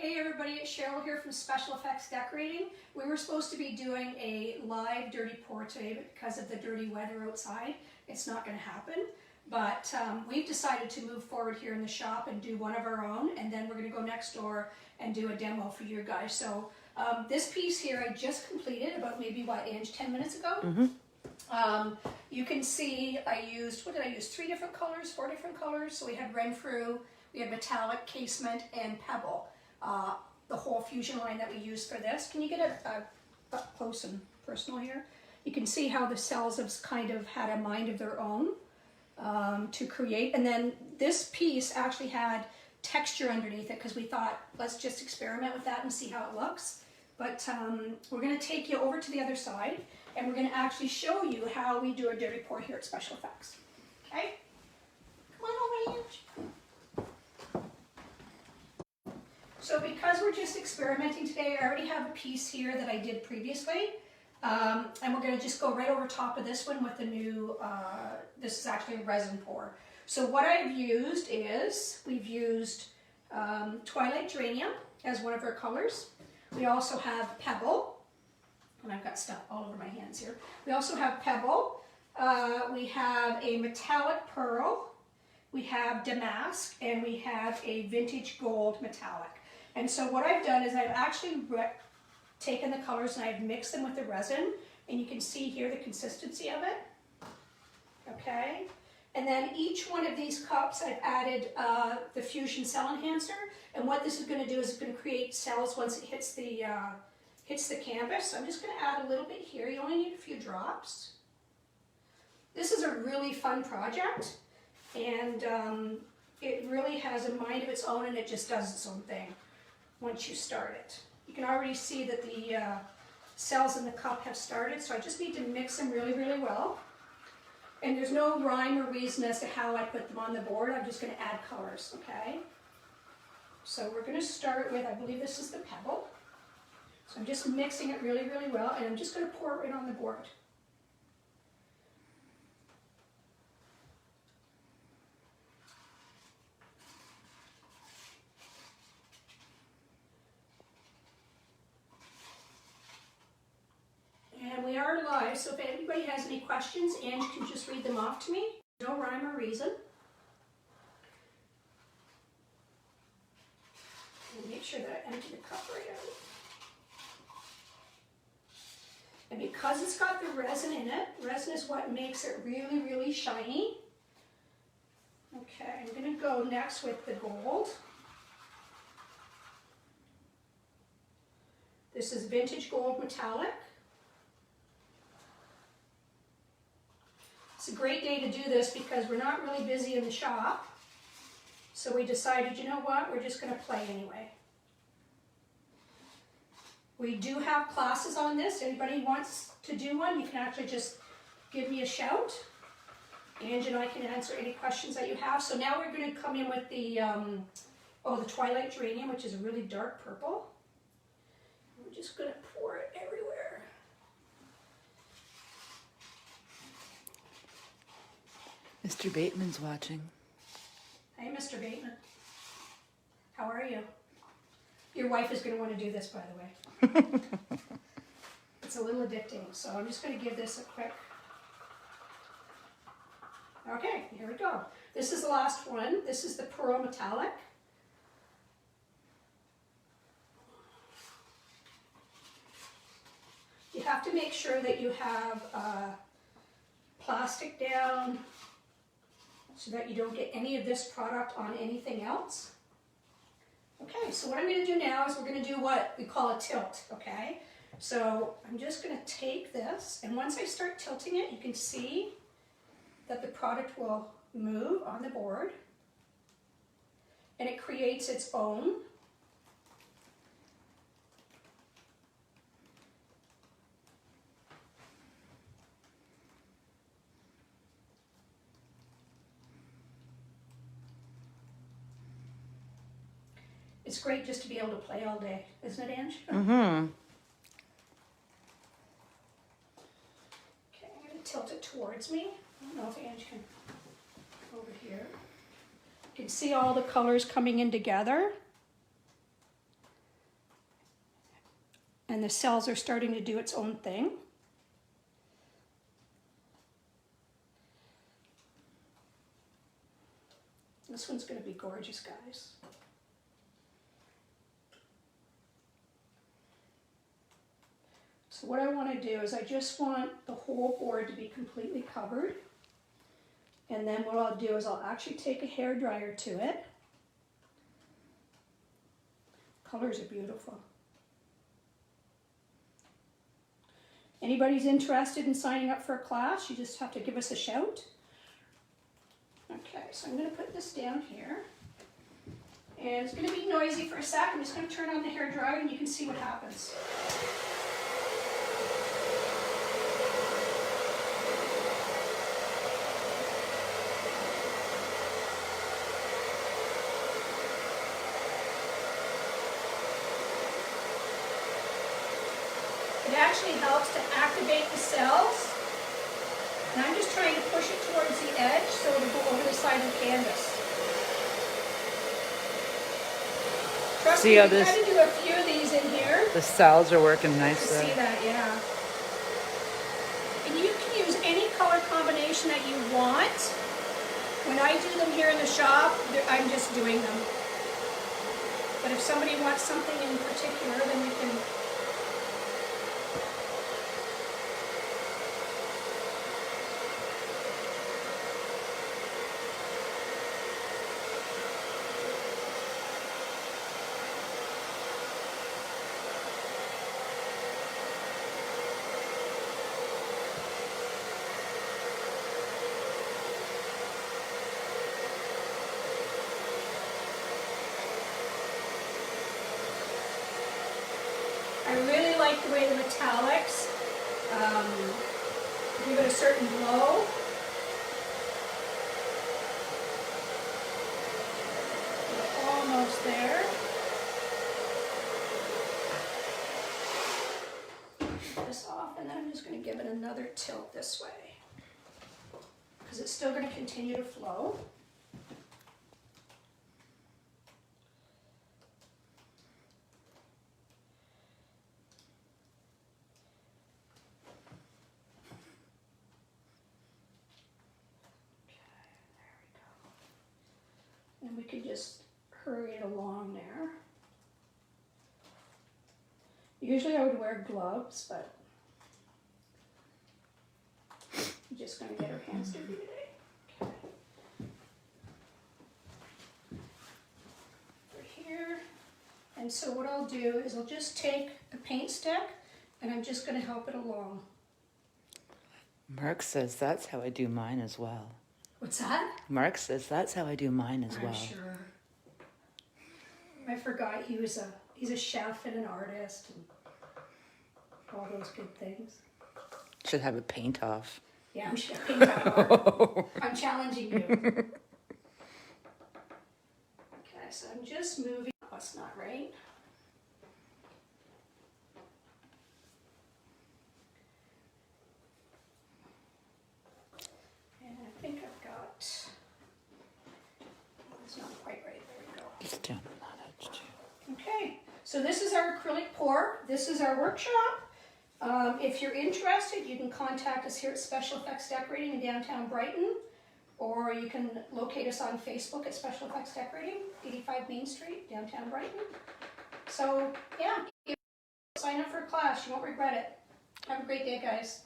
Hey everybody, it's Cheryl here from Special Effects Decorating. We were supposed to be doing a live dirty pour today, but because of the dirty weather outside, it's not going to happen. But we've decided to move forward here in the shop and do one of our own, and then we're going to go next door and do a demo for you guys. So this piece here I just completed about maybe, what, Ange, 10 minutes ago? You can see I used, what did I use? 4 different colors. So we had Renfrew, we had metallic, casement, and pebble. The whole fusion line that we used for this. Can you get a up close and personal here? You can see how the cells have kind of had a mind of their own to create. And then this piece actually had texture underneath it because we thought, let's just experiment with that and see how it looks. But we're going to take you over to the other side and we're going to actually show you how we do a dirty pour here at Special Effects. Okay? Come on over, Ange. So because we're just experimenting today, I already have a piece here that I did previously. And we're going to just go right over top of this one with the new, this is actually a resin pour. So what I've used is, we've used Twilight Geranium as one of our colors. We also have Pebble, and I've got stuff all over my hands here. We also have Pebble. We have a Metallic Pearl. We have Damask, and we have a Vintage Gold Metallic. And so what I've done is I've actually taken the colors and I've mixed them with the resin, and you can see here the consistency of it. Okay, and then each one of these cups I've added the Fusion Cell Enhancer, and what this is going to do is it's going to create cells once it hits the canvas. So I'm just going to add a little bit here. You only need a few drops. This is a really fun project, and it really has a mind of its own, and it just does its own thing once you start it. You can already see that the cells in the cup have started, so I just need to mix them really, really well. And there's no rhyme or reason as to how I put them on the board. I'm just going to add colors, okay? So we're going to start with, I believe this is the Pebble. So I'm just mixing it really, really well, and I'm just going to pour it right on the board. And we are live, so if anybody has any questions, Ange can just read them off to me. No rhyme or reason. And make sure that I empty the cup right out. And because it's got the resin in it, resin is what makes it really, really shiny. Okay, I'm going to go next with the gold. This is Vintage Gold Metallic. It's a great day to do this because we're not really busy in the shop. So we decided, you know what, we're just going to play anyway. We do have classes on this. Anybody wants to do one, you can actually just give me a shout. Ange and I can answer any questions that you have. So now we're going to come in with the, the Twilight Geranium, which is a really dark purple. We're just going to pour it everywhere. Mr. Bateman's watching. Hey, Mr. Bateman. How are you? Your wife is going to want to do this, by the way. It's a little addicting, so I'm just going to give this a quick... Okay, here we go. This is the last one. This is the Pearl Metallic. You have to make sure that you have plastic down so that you don't get any of this product on anything else. Okay, so what I'm going to do now is we're going to do what we call a tilt, okay? So I'm just going to take this, and once I start tilting it, you can see that the product will move on the board, and it creates its own. It's great just to be able to play all day, isn't it, Ange? Mm-hmm. Okay, I'm going to tilt it towards me. I don't know if Ange can over here. You can see all the colors coming in together. And the cells are starting to do its own thing. This one's going to be gorgeous, guys. So what I want to do is I just want the whole board to be completely covered. And then what I'll do is I'll actually take a hairdryer to it. Colors are beautiful. Anybody's interested in signing up for a class, you just have to give us a shout. Okay, so I'm going to put this down here. And it's going to be noisy for a sec. I'm just going to turn on the hairdryer and you can see what happens. It actually helps to activate the cells. And I'm just trying to push it towards the edge so it'll go over the side of the canvas. Trust me, we try to do a few of these in here. The cells are working To nicely. see that, yeah. And you can use any color combination that you want. When I do them here in the shop, I'm just doing them. But if somebody wants something in particular, then we can. I really like the way the metallics give it a certain glow. We're almost there. Take this off, and then I'm just going to give it another tilt this way because it's still going to continue to flow. And we could just hurry it along there. Usually I would wear gloves, but I'm just going to get our hands dirty today. Okay. Over here. And so what I'll do is I'll just take a paint stick and I'm just going to help it along. Mark says that's how I do mine as well. What's that? Mark says that's how I do mine as well. I'm sure. I forgot he's a chef and an artist and all those good things. Should have a paint off. Yeah, we should have paint off. I'm challenging you. Okay, so I'm just moving. Oh, it's not right. And I think I've got. It's not quite right. There we go. Just down on that edge too. Okay, so this is our acrylic pour. This is our workshop. If you're interested, you can contact us here at Special Effects Decorating in downtown Brighton, or you can locate us on Facebook at Special Effects Decorating, 85 Main Street, downtown Brighton. So, yeah, sign up for a class. You won't regret it. Have a great day, guys.